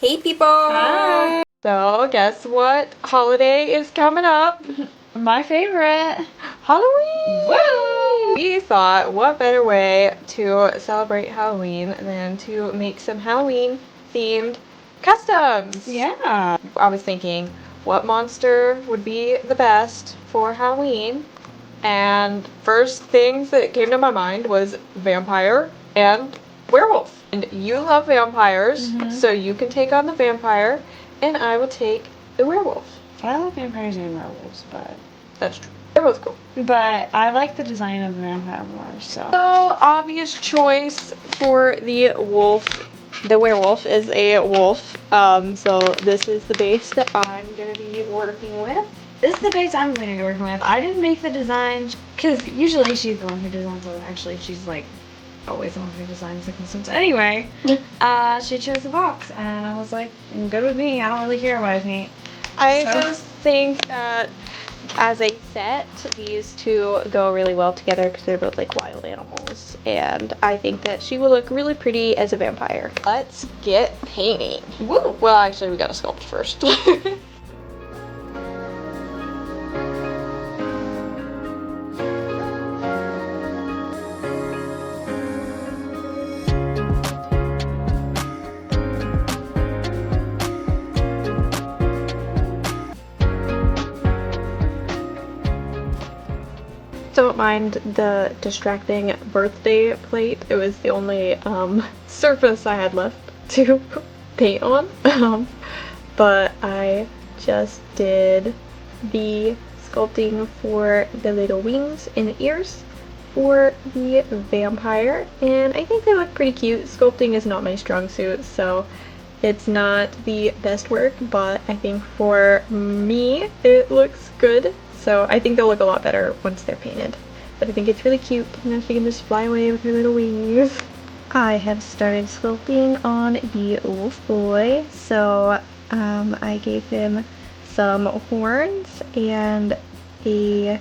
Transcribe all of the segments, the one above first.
Hey people! Hi! So guess what holiday is coming up? My favorite! Halloween! Woo! We thought what better way to celebrate Halloween than to make some Halloween themed customs! Yeah! I was thinking what monster would be the best for Halloween, and first things that came to my mind was vampire and werewolf. And you love vampires, so you can take on the vampire, and I will take the werewolf. I love vampires and werewolves, but... That's true. They're both cool. But I like the design of the vampire more, so... So, obvious choice for the wolf. The werewolf is a wolf. So this is the base that I'm going to be working with. This is the base I'm going to be working with. I didn't make the designs, because usually she's the one who designs them. Actually, she's like always the one who designs the customs. Anyway, she chose the box, and I was like, good with me. I don't really care what I paint. I just think that as a set, these two go really well together because they're both like wild animals, and I think that she will look really pretty as a vampire. Let's get painting. Woo! Well, actually, we gotta sculpt first. Don't mind the distracting birthday plate. It was the only surface I had left to paint on. But I just did the sculpting for the little wings and ears for the vampire, and I think they look pretty cute. Sculpting is not my strong suit, so it's not the best work, but I think for me it looks good. So I think they'll look a lot better once they're painted. But I think it's really cute, and then she can just fly away with her little wings. I have started sculpting on the wolf boy, so I gave him some horns and a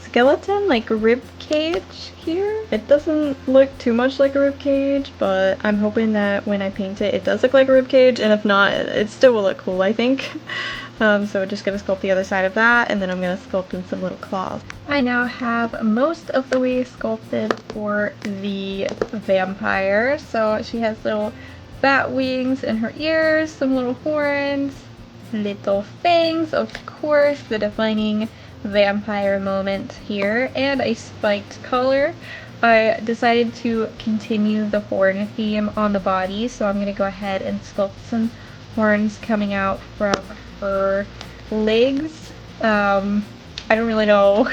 skeleton, like a rib cage here. It doesn't look too much like a rib cage, but I'm hoping that when I paint it, it does look like a rib cage, and if not, it still will look cool, I think. So we're just going to sculpt the other side of that, and then I'm going to sculpt in some little claws. I now have most of the way sculpted for the vampire. So she has little bat wings in her ears, some little horns, little fangs, of course, the defining vampire moment here, and a spiked collar. I decided to continue the horn theme on the body, so I'm going to go ahead and sculpt some horns coming out from her legs. I don't really know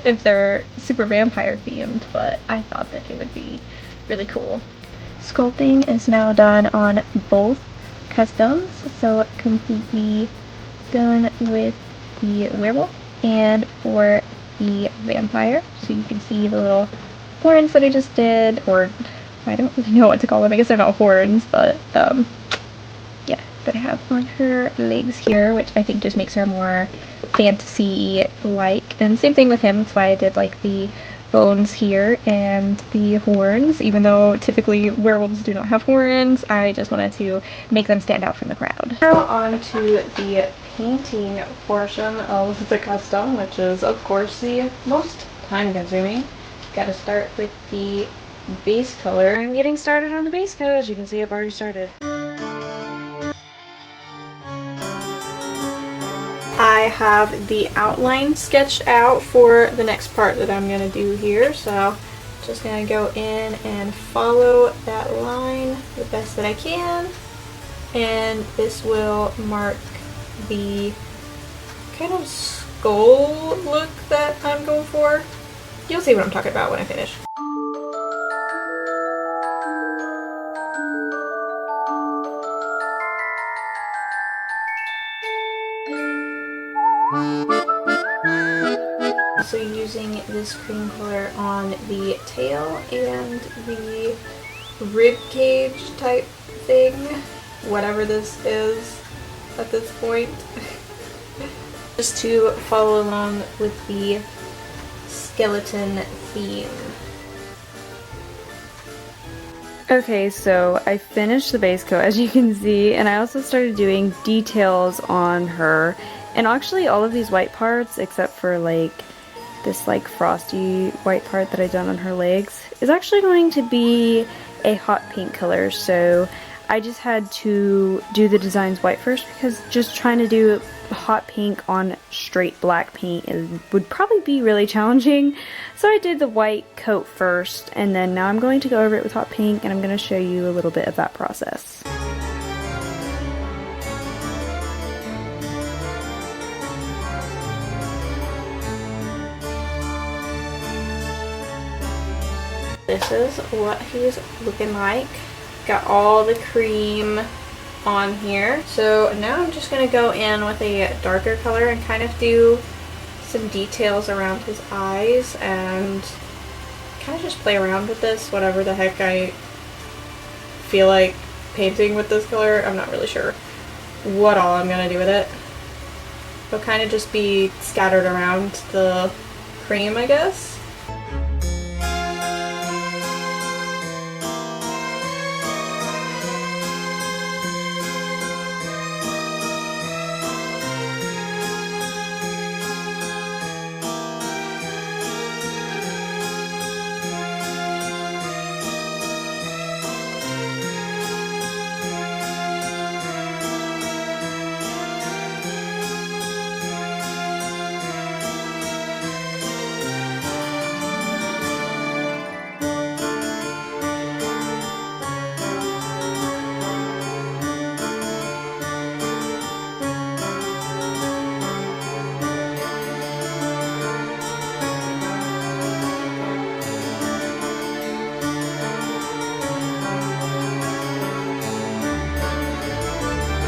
if they're super vampire themed, but I thought that it would be really cool. Sculpting is now done on both customs, so completely done with the werewolf and for the vampire. So you can see the little horns that I just did, or I don't really know what to call them. I guess they're not horns, but yeah, that I have on her legs here, which I think just makes her more fantasy-like. And same thing with him, that's why I did like the bones here and the horns. Even though typically werewolves do not have horns, I just wanted to make them stand out from the crowd. Now on to the painting portion of the custom, which is of course the most time-consuming. Gotta start with the base color. I'm getting started on the base coat. As you can see, I've already started. I have the outline sketched out for the next part that I'm going to do here, so just going to go in and follow that line the best that I can, and this will mark the kind of skull look that I'm going for. You'll see what I'm talking about when I finish. So using this cream color on the tail and the rib cage type thing, whatever this is at this point, just to follow along with the skeleton theme. Okay, so I finished the base coat as you can see, and I also started doing details on her. And actually all of these white parts, except for like this like frosty white part that I done on her legs, is actually going to be a hot pink color. So I just had to do the designs white first because just trying to do hot pink on straight black paint would probably be really challenging. So I did the white coat first, and then now I'm going to go over it with hot pink, and I'm going to show you a little bit of that process. This is what he's looking like. Got all the cream on here. So now I'm just going to go in with a darker color and kind of do some details around his eyes and kind of just play around with this, whatever the heck I feel like painting with this color. I'm not really sure what all I'm going to do with it. It'll kind of just be scattered around the cream, I guess.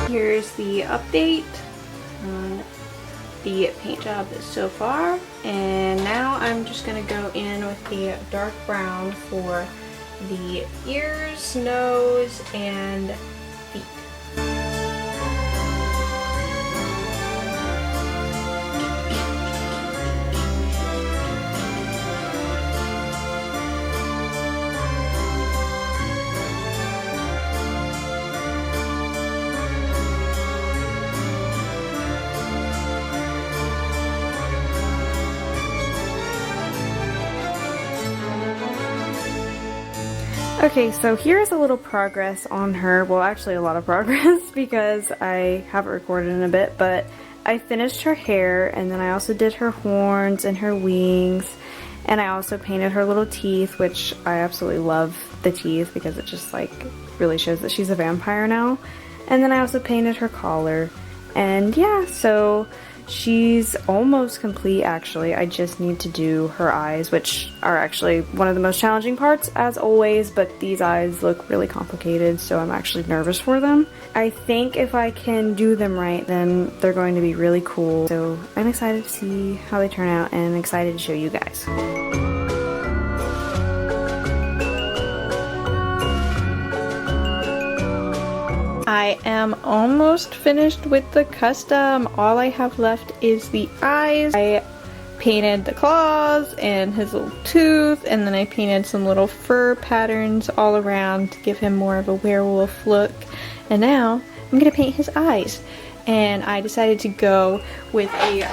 Here's the update on the paint job so far, and now I'm just going to go in with the dark brown for the ears, nose, and feet. Okay, so here's a little progress on her. Well, actually a lot of progress because I haven't recorded in a bit, but I finished her hair, and then I also did her horns and her wings, and I also painted her little teeth, which I absolutely love the teeth because it just like really shows that she's a vampire now. And then I also painted her collar, and yeah, so she's almost complete actually. I just need to do her eyes, which are actually one of the most challenging parts as always, but these eyes look really complicated, so I'm actually nervous for them. I think if I can do them right, then they're going to be really cool. So I'm excited to see how they turn out and excited to show you guys. I am almost finished with the custom. All I have left is the eyes. I painted the claws and his little tooth, and then I painted some little fur patterns all around to give him more of a werewolf look. And now I'm gonna paint his eyes. And I decided to go with a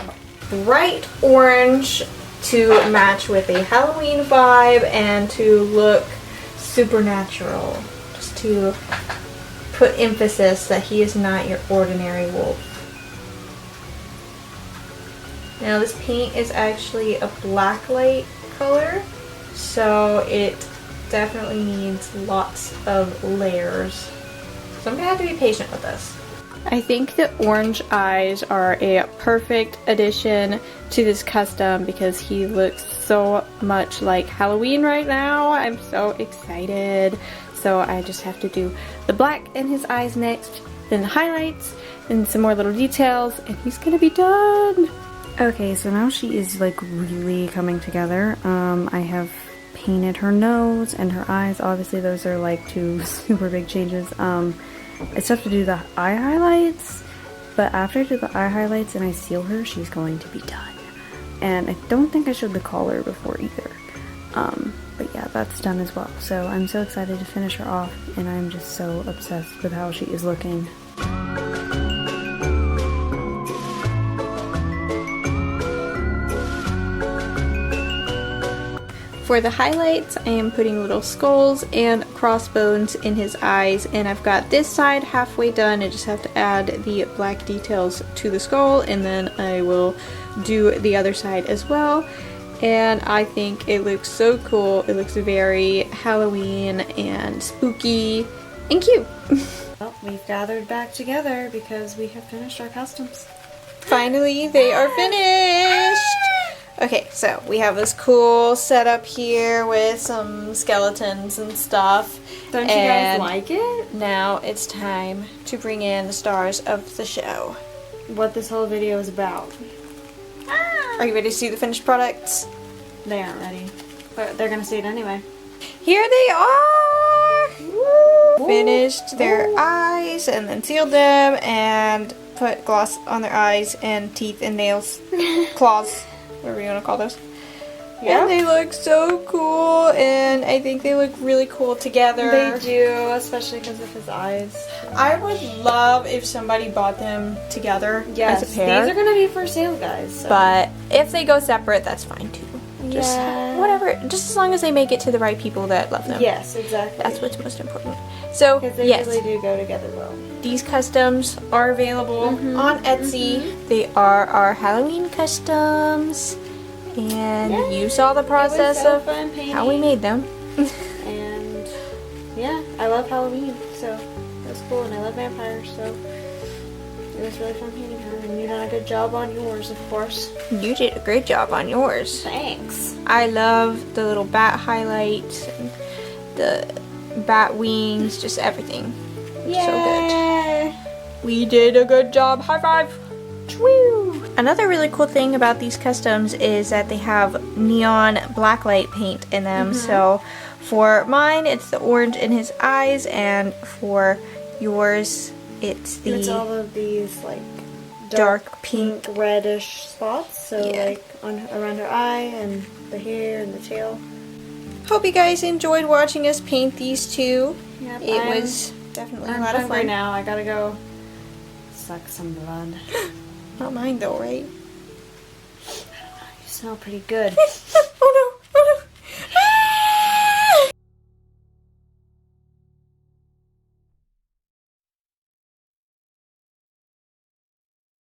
bright orange to match with a Halloween vibe and to look supernatural. Just to put emphasis that he is not your ordinary wolf. Now this paint is actually a blacklight color, so it definitely needs lots of layers. So I'm gonna have to be patient with this. I think the orange eyes are a perfect addition to this custom because he looks so much like Halloween right now. I'm so excited. So I just have to do the black in his eyes next, then the highlights, and some more little details, and he's gonna be done. Okay, so now she is like really coming together. I have painted her nose and her eyes. Obviously those are like two super big changes. I still have to do the eye highlights, but after I do the eye highlights and I seal her, she's going to be done. And I don't think I showed the collar before either. But yeah, that's done as well. So I'm so excited to finish her off, and I'm just so obsessed with how she is looking. For the highlights, I am putting little skulls and crossbones in his eyes, and I've got this side halfway done. I just have to add the black details to the skull, and then I will do the other side as well. And I think it looks so cool. It looks very Halloween and spooky and cute. Well, we've gathered back together because we have finished our customs. Finally, they are finished! Okay, so we have this cool setup here with some skeletons and stuff. Don't you guys like it? Now it's time to bring in the stars of the show. What this whole video is about. Are you ready to see the finished products? They aren't ready, but they're gonna see it anyway. Here they are! Woo! Finished their eyes and then sealed them and put gloss on their eyes and teeth and nails, claws, whatever you want to call those. Yeah. And they look so cool, and I think they look really cool together. They do, especially because of his eyes. I would love if somebody bought them together Yes, as a pair. these are gonna be for sale, guys. So. But if they go separate, that's fine too. Just whatever, just as long as they make it to the right people that love them. Yes, exactly. That's what's most important. So, because they yes, really do go together well. these customs are available on Etsy. They are our Halloween customs. And you saw the process of how we made them. And yeah, I love Halloween, so it was cool. And I love vampires, so it was really fun painting her. And you done a good job on yours, of course. You did a great job on yours. Thanks. I love the little bat highlights, and the bat wings, just everything. Yay. So good. We did a good job. High five. Woo! Another really cool thing about these customs is that they have neon blacklight paint in them. So for mine, it's the orange in his eyes, and for yours, it's all of these like dark pink. reddish spots. So Yeah. like around her eye and the hair and the tail. Hope you guys enjoyed watching us paint these two. Yep, It was definitely a lot of hungry fun. now. I gotta go suck some blood. Not mine though, right? You smell pretty good.